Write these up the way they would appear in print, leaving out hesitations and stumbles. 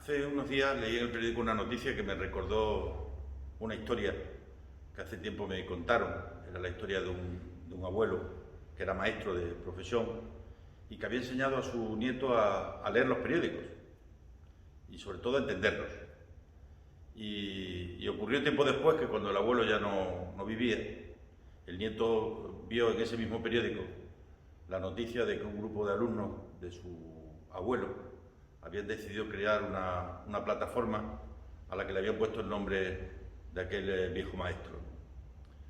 Hace unos días leí en el periódico una noticia que me recordó una historia que hace tiempo me contaron. Era la historia de un abuelo que era maestro de profesión y que había enseñado a su nieto a leer los periódicos y sobre todo a entenderlos. Y ocurrió tiempo después que cuando el abuelo ya no vivía, el nieto vio en ese mismo periódico la noticia de que un grupo de alumnos de su abuelo habían decidido crear una plataforma a la que le habían puesto el nombre de aquel viejo maestro.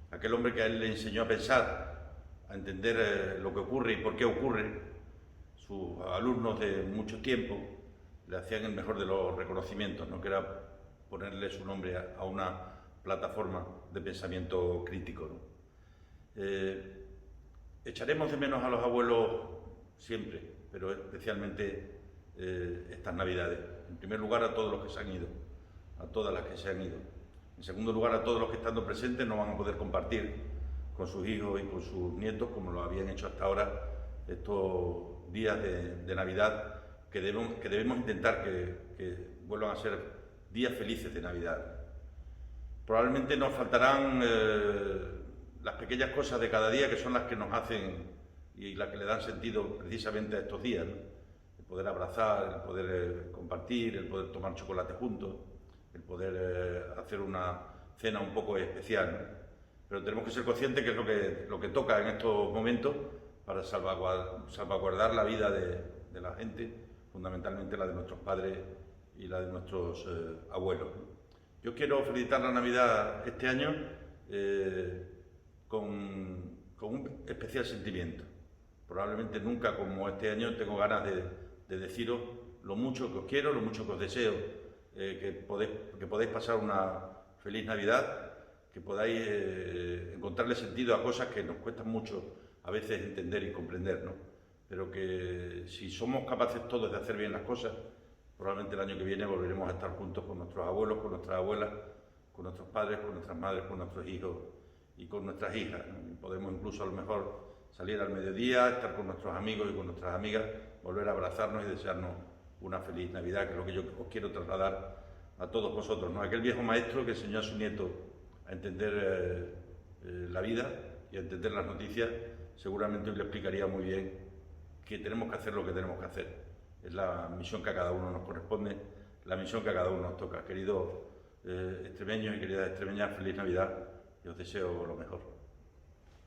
Aquel hombre que a él le enseñó a pensar, a entender lo que ocurre y por qué ocurre. Sus alumnos de mucho tiempo le hacían el mejor de los reconocimientos, ¿no? Que era ponerle su nombre a una plataforma de pensamiento crítico, ¿no? Echaremos de menos a los abuelos siempre, pero especialmente estas Navidades. En primer lugar, a todos los que se han ido, a todas las que se han ido. En segundo lugar, a todos los que estando presentes no van a poder compartir con sus hijos y con sus nietos como lo habían hecho hasta ahora estos días de Navidad, que debemos intentar que vuelvan a ser días felices de Navidad. Probablemente nos faltarán las pequeñas cosas de cada día que son las que nos hacen y las que le dan sentido precisamente a estos días, ¿no? El poder abrazar, el poder compartir, el poder tomar chocolate juntos, el poder hacer una cena un poco especial, ¿no? Pero tenemos que ser conscientes que es lo que toca en estos momentos para salvaguardar la vida de la gente, fundamentalmente la de nuestros padres y la de nuestros abuelos. Yo quiero felicitar la Navidad este año con un especial sentimiento. Probablemente nunca como este año tengo ganas de deciros lo mucho que os quiero, lo mucho que os deseo, que podáis pasar una feliz Navidad, que podáis encontrarle sentido a cosas que nos cuestan mucho a veces entender y comprender, ¿no? Pero que si somos capaces todos de hacer bien las cosas, probablemente el año que viene volveremos a estar juntos con nuestros abuelos, con nuestras abuelas, con nuestros padres, con nuestras madres, con nuestros hijos y con nuestras hijas, ¿no? Podemos incluso a lo mejor salir al mediodía, estar con nuestros amigos y con nuestras amigas, volver a abrazarnos y desearnos una feliz Navidad, que es lo que yo os quiero trasladar a todos vosotros, ¿no? Aquel viejo maestro que enseñó a su nieto a entender la vida y a entender las noticias, seguramente hoy le explicaría muy bien que tenemos que hacer lo que tenemos que hacer. Es la misión que a cada uno nos corresponde, la misión que a cada uno nos toca. Queridos extremeños y queridas extremeñas, feliz Navidad y os deseo lo mejor.